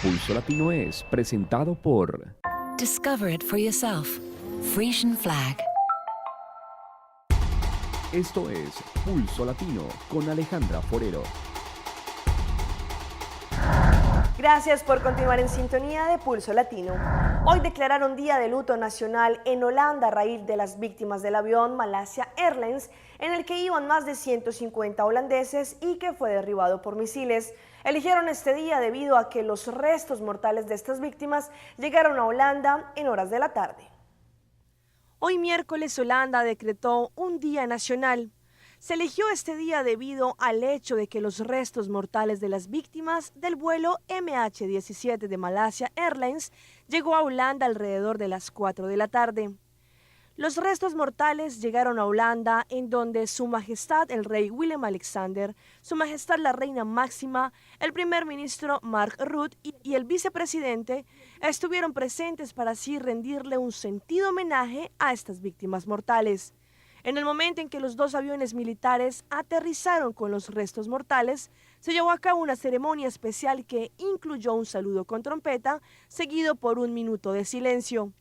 Pulso Latino es presentado por Discover it for yourself. Frisian Flag. Esto es Pulso Latino con Alejandra Forero. Gracias por continuar en sintonía de Pulso Latino. Hoy declararon día de luto nacional en Holanda a raíz de las víctimas del avión Malaysia Airlines, en el que iban más de 150 holandeses y que fue derribado por misiles. Eligieron este día debido a que los restos mortales de estas víctimas llegaron a Holanda en horas de la tarde. Hoy miércoles Holanda decretó un día nacional. Se eligió este día debido al hecho de que los restos mortales de las víctimas del vuelo MH17 de Malaysia Airlines llegó a Holanda alrededor de las 4 de la tarde. Los restos mortales llegaron a Holanda, en donde Su Majestad el Rey Willem Alexander, Su Majestad la Reina Máxima, el primer ministro Mark Rutte y el vicepresidente estuvieron presentes para así rendirle un sentido homenaje a estas víctimas mortales. En el momento en que los dos aviones militares aterrizaron con los restos mortales, se llevó a cabo una ceremonia especial que incluyó un saludo con trompeta, seguido por un minuto de silencio.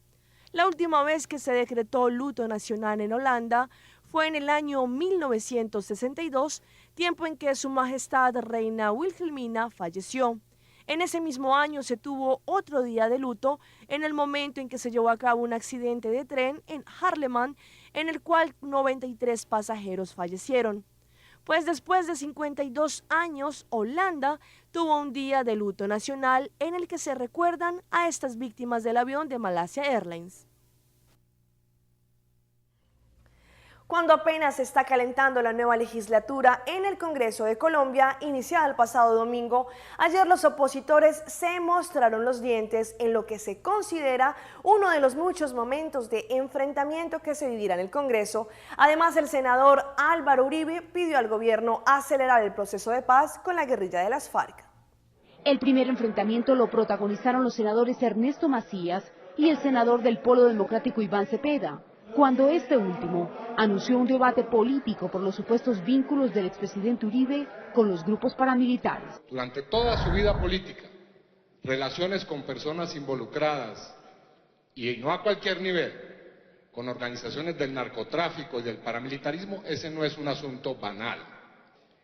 La última vez que se decretó luto nacional en Holanda fue en el año 1962, tiempo en que Su Majestad Reina Wilhelmina falleció. En ese mismo año se tuvo otro día de luto en el momento en que se llevó a cabo un accidente de tren en Haarlem, en el cual 93 pasajeros fallecieron. Pues después de 52 años, Holanda tuvo un día de luto nacional en el que se recuerdan a estas víctimas del avión de Malaysia Airlines. Cuando apenas se está calentando la nueva legislatura en el Congreso de Colombia, iniciada el pasado domingo, ayer los opositores se mostraron los dientes en lo que se considera uno de los muchos momentos de enfrentamiento que se vivirá en el Congreso. Además, el senador Álvaro Uribe pidió al gobierno acelerar el proceso de paz con la guerrilla de las FARC. El primer enfrentamiento lo protagonizaron los senadores Ernesto Macías y el senador del Polo Democrático Iván Cepeda, cuando este último anunció un debate político por los supuestos vínculos del expresidente Uribe con los grupos paramilitares. Durante toda su vida política, relaciones con personas involucradas, y no a cualquier nivel, con organizaciones del narcotráfico y del paramilitarismo, ese no es un asunto banal.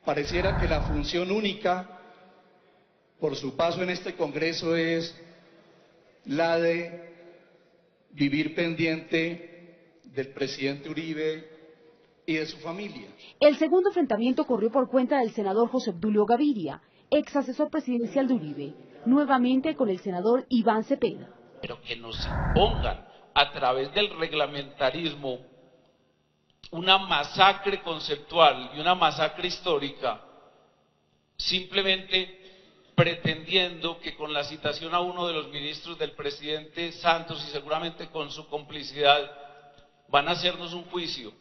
Pareciera que la función única por su paso en este Congreso es la de vivir pendiente del presidente Uribe y de su familia. El segundo enfrentamiento corrió por cuenta del senador José Obdulio Gaviria, ex asesor presidencial de Uribe, nuevamente con el senador Iván Cepeda. Pero que nos impongan a través del reglamentarismo una masacre conceptual y una masacre histórica, simplemente pretendiendo que con la citación a uno de los ministros del presidente Santos y seguramente con su complicidad van a hacernos un juicio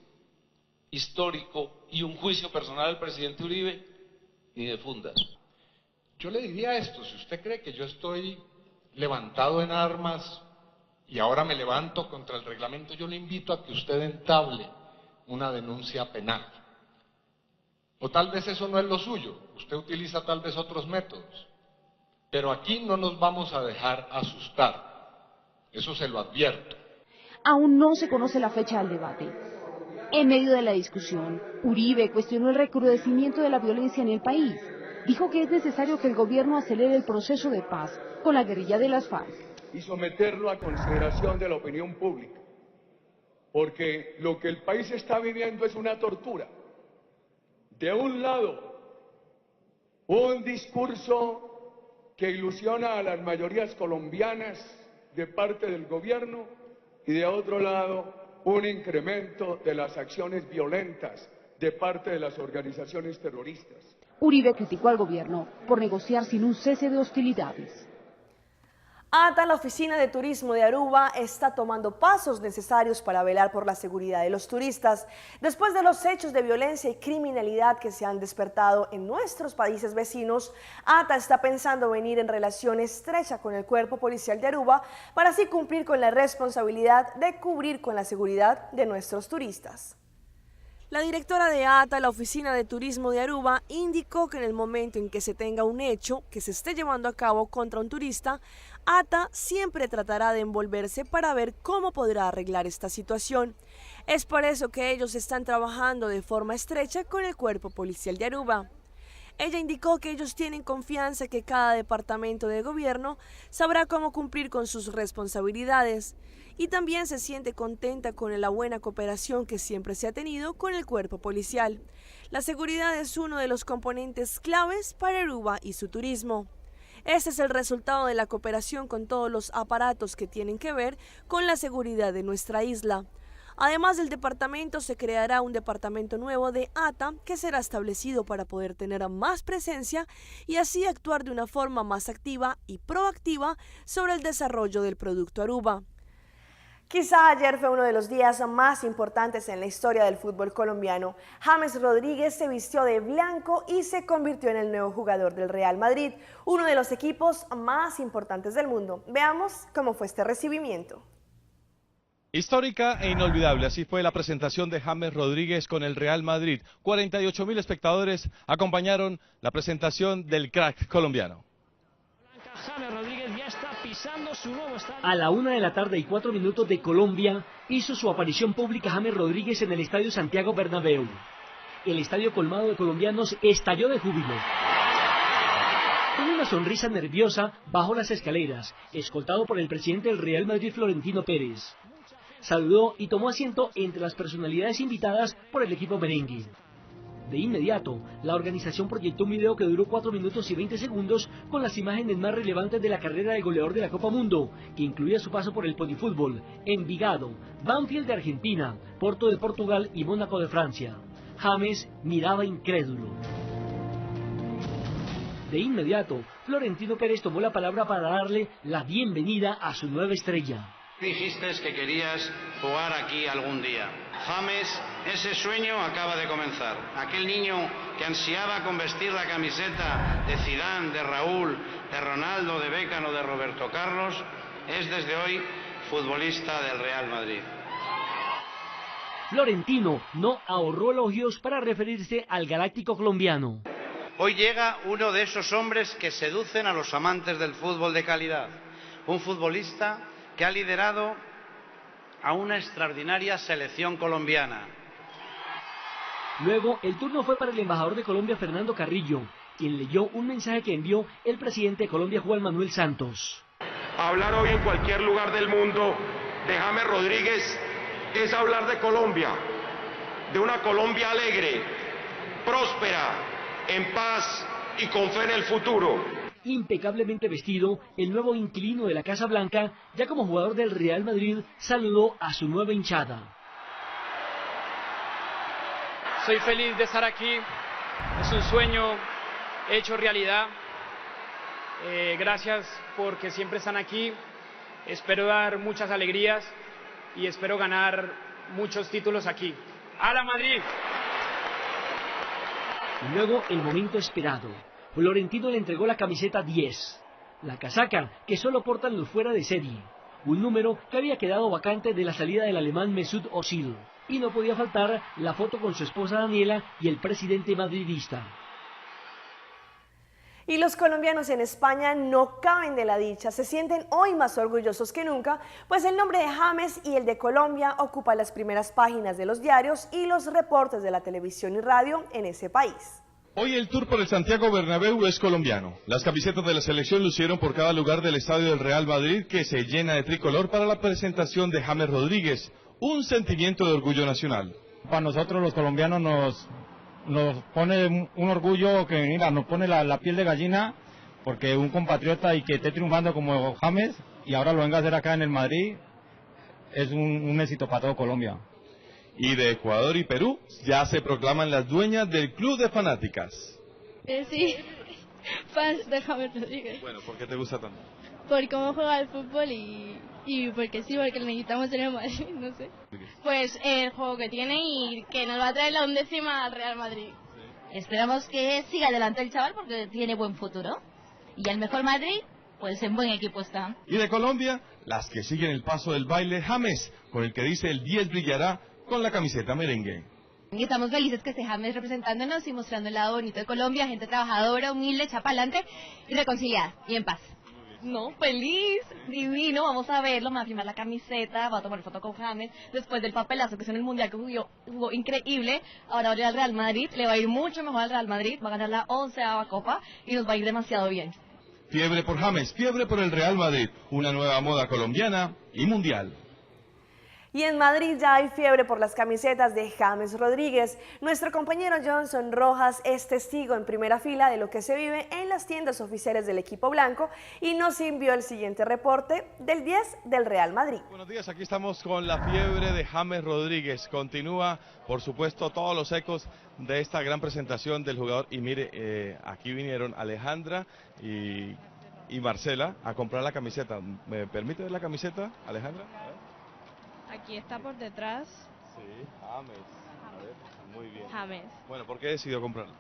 histórico y un juicio personal al presidente Uribe, ni de fundas. Yo le diría esto: si usted cree que yo estoy levantado en armas y ahora me levanto contra el reglamento, yo le invito a que usted entable una denuncia penal. O tal vez eso no es lo suyo, usted utiliza tal vez otros métodos. Pero aquí no nos vamos a dejar asustar, eso se lo advierto. Aún no se conoce la fecha del debate. En medio de la discusión, Uribe cuestionó el recrudecimiento de la violencia en el país. Dijo que es necesario que el gobierno acelere el proceso de paz con la guerrilla de las FARC. Y someterlo a consideración de la opinión pública. Porque lo que el país está viviendo es una tortura. De un lado, un discurso que ilusiona a las mayorías colombianas de parte del gobierno, y de otro lado, un incremento de las acciones violentas de parte de las organizaciones terroristas. Uribe criticó al gobierno por negociar sin un cese de hostilidades. ATA, la Oficina de Turismo de Aruba, está tomando pasos necesarios para velar por la seguridad de los turistas. Después de los hechos de violencia y criminalidad que se han despertado en nuestros países vecinos, ATA está pensando venir en relación estrecha con el Cuerpo Policial de Aruba para así cumplir con la responsabilidad de cubrir con la seguridad de nuestros turistas. La directora de ATA, la Oficina de Turismo de Aruba, indicó que en el momento en que se tenga un hecho que se esté llevando a cabo contra un turista, ATA siempre tratará de envolverse para ver cómo podrá arreglar esta situación. Es por eso que ellos están trabajando de forma estrecha con el Cuerpo Policial de Aruba. Ella indicó que ellos tienen confianza que cada departamento de gobierno sabrá cómo cumplir con sus responsabilidades y también se siente contenta con la buena cooperación que siempre se ha tenido con el cuerpo policial. La seguridad es uno de los componentes claves para Aruba y su turismo. Este es el resultado de la cooperación con todos los aparatos que tienen que ver con la seguridad de nuestra isla. Además del departamento, se creará un departamento nuevo de ATA que será establecido para poder tener más presencia y así actuar de una forma más activa y proactiva sobre el desarrollo del producto Aruba. Quizá ayer fue uno de los días más importantes en la historia del fútbol colombiano. James Rodríguez se vistió de blanco y se convirtió en el nuevo jugador del Real Madrid, uno de los equipos más importantes del mundo. Veamos cómo fue este recibimiento. Histórica e inolvidable, así fue la presentación de James Rodríguez con el Real Madrid. 48.000 espectadores acompañaron la presentación del crack colombiano. James Rodríguez ya está pisando su nuevo estadio. A la 1:04 de Colombia hizo su aparición pública James Rodríguez en el Estadio Santiago Bernabéu. El estadio colmado de colombianos estalló de júbilo. Con una sonrisa nerviosa bajó las escaleras, escoltado por el presidente del Real Madrid, Florentino Pérez. Saludó y tomó asiento entre las personalidades invitadas por el equipo merengue. De inmediato, la organización proyectó un video que duró 4 minutos y 20 segundos con las imágenes más relevantes de la carrera del goleador de la Copa Mundo, que incluía su paso por el Ponifútbol, Envigado, Banfield de Argentina, Porto de Portugal y Mónaco de Francia. James miraba incrédulo. De inmediato, Florentino Pérez tomó la palabra para darle la bienvenida a su nueva estrella. Dijiste que querías jugar aquí algún día. James, ese sueño acaba de comenzar. Aquel niño que ansiaba con vestir la camiseta de Zidane, de Raúl, de Ronaldo, de Beckham o de Roberto Carlos, es desde hoy futbolista del Real Madrid. Florentino no ahorró elogios para referirse al galáctico colombiano. Hoy llega uno de esos hombres que seducen a los amantes del fútbol de calidad. Un futbolista que ha liderado a una extraordinaria selección colombiana. Luego, el turno fue para el embajador de Colombia, Fernando Carrillo, quien leyó un mensaje que envió el presidente de Colombia, Juan Manuel Santos. Hablar hoy en cualquier lugar del mundo de James Rodríguez es hablar de Colombia, de una Colombia alegre, próspera, en paz y con fe en el futuro. Impecablemente vestido, el nuevo inquilino de la Casa Blanca, ya como jugador del Real Madrid, saludó a su nueva hinchada. Soy feliz de estar aquí, es un sueño hecho realidad. Gracias porque siempre están aquí, espero dar muchas alegrías y espero ganar muchos títulos aquí. ¡A la Madrid! Y luego el momento esperado. Florentino le entregó la camiseta 10, la casaca que solo portan los fuera de serie, un número que había quedado vacante de la salida del alemán Mesut Özil, y no podía faltar la foto con su esposa Daniela y el presidente madridista. Y los colombianos en España no caben de la dicha, se sienten hoy más orgullosos que nunca, pues el nombre de James y el de Colombia ocupa las primeras páginas de los diarios y los reportes de la televisión y radio en ese país. Hoy el tour por el Santiago Bernabéu es colombiano. Las camisetas de la selección lucieron por cada lugar del estadio del Real Madrid, que se llena de tricolor para la presentación de James Rodríguez, un sentimiento de orgullo nacional. Para nosotros los colombianos nos pone un orgullo que mira, nos pone la piel de gallina, porque un compatriota y que esté triunfando como James y ahora lo venga a hacer acá en el Madrid es un éxito para todo Colombia. Y de Ecuador y Perú ya se proclaman las dueñas del club de fanáticas. Sí, fans de James Rodríguez. Bueno, ¿por qué te gusta tanto? Por cómo juega el fútbol y porque sí, porque lo necesitamos en el Madrid, no sé. Pues el juego que tiene y que nos va a traer la 11ª al Real Madrid. Esperamos que siga adelante el chaval porque tiene buen futuro. Y el mejor Madrid, pues en buen equipo está. Y de Colombia, las que siguen el paso del baile, James, con el que dice el 10 brillará con la camiseta merengue. Y estamos felices que esté James representándonos y mostrando el lado bonito de Colombia, gente trabajadora, humilde, echa pa'lante y reconciliada y en paz. No, feliz, divino, vamos a verlo, me va a firmar la camiseta, va a tomar foto con James, después del papelazo que hizo en el Mundial que jugó increíble, ahora va a ir al Real Madrid, le va a ir mucho mejor al Real Madrid, va a ganar la 11ª Copa y nos va a ir demasiado bien. Fiebre por James, fiebre por el Real Madrid, una nueva moda colombiana y mundial. Y en Madrid ya hay fiebre por las camisetas de James Rodríguez. Nuestro compañero Johnson Rojas es testigo en primera fila de lo que se vive en las tiendas oficiales del equipo blanco y nos envió el siguiente reporte del 10 del Real Madrid. Buenos días, aquí estamos con la fiebre de James Rodríguez. Continúa, por supuesto, todos los ecos de esta gran presentación del jugador. Y mire, aquí vinieron Alejandra y Marcela a comprar la camiseta. ¿Me permite ver la camiseta, Alejandra? Aquí está por detrás. Sí, James. A ver, muy bien. James. Bueno, ¿por qué decidió comprarla?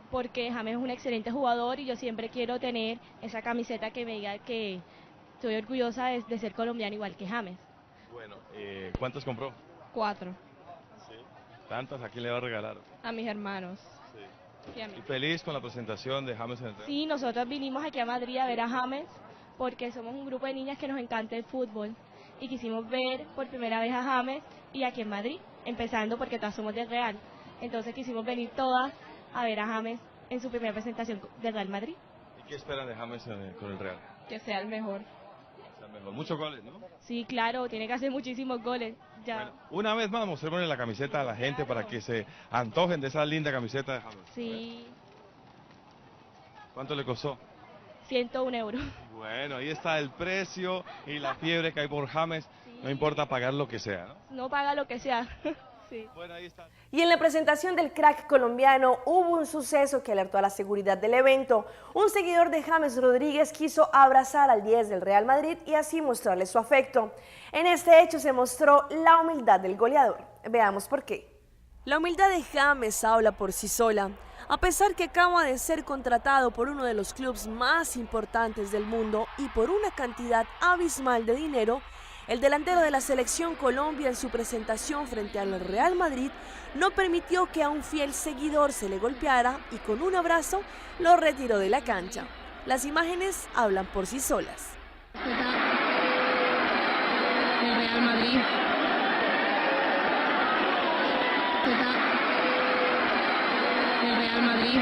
Porque James es un excelente jugador y yo siempre quiero tener esa camiseta que me diga que estoy orgullosa de ser colombiana igual que James. Bueno, ¿cuántas compró? 4. Sí. ¿Tantas? ¿A quién le va a regalar? A mis hermanos. Sí. Y a mí. ¿Y feliz con la presentación de James en el Real? Sí, nosotros vinimos aquí a Madrid a ver a James porque somos un grupo de niñas que nos encanta el fútbol. Y quisimos ver por primera vez a James y aquí en Madrid, empezando porque todas somos del Real. Entonces quisimos venir todas a ver a James en su primera presentación del Real Madrid. ¿Y qué esperan de James con el Real? Que sea el mejor. Sea el mejor. Muchos goles, ¿no? Sí, claro, tiene que hacer muchísimos goles. Ya. Bueno, una vez más mostrémosle la camiseta a la gente para que se antojen de esa linda camiseta de James. Sí. ¿Cuánto le costó? 101 euros. Bueno, ahí está el precio y la fiebre que hay por James. Sí. No importa pagar lo que sea, ¿no? No paga lo que sea. Sí. Bueno, ahí está. Y en la presentación del crack colombiano hubo un suceso que alertó a la seguridad del evento. Un seguidor de James Rodríguez quiso abrazar al 10 del Real Madrid y así mostrarle su afecto. En este hecho se mostró la humildad del goleador. Veamos por qué. La humildad de James habla por sí sola. A pesar que acaba de ser contratado por uno de los clubes más importantes del mundo y por una cantidad abismal de dinero, el delantero de la selección Colombia en su presentación frente al Real Madrid no permitió que a un fiel seguidor se le golpeara y con un abrazo lo retiró de la cancha. Las imágenes hablan por sí solas. El Real Madrid. El Real Madrid.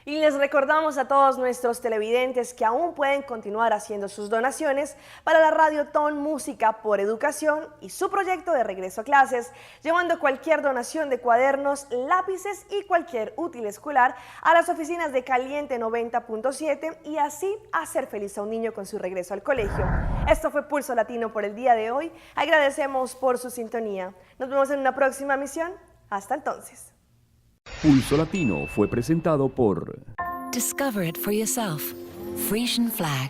Y les recordamos a todos nuestros televidentes que aún pueden continuar haciendo sus donaciones para la Radio Ton Música por Educación y su proyecto de regreso a clases, llevando cualquier donación de cuadernos, lápices y cualquier útil escolar a las oficinas de Caliente 90.7 y así hacer feliz a un niño con su regreso al colegio. Esto fue Pulso Latino por el día de hoy. Agradecemos por su sintonía. Nos vemos en una próxima emisión. Hasta entonces. Pulso Latino fue presentado por Discover it for yourself. Frisian Flag.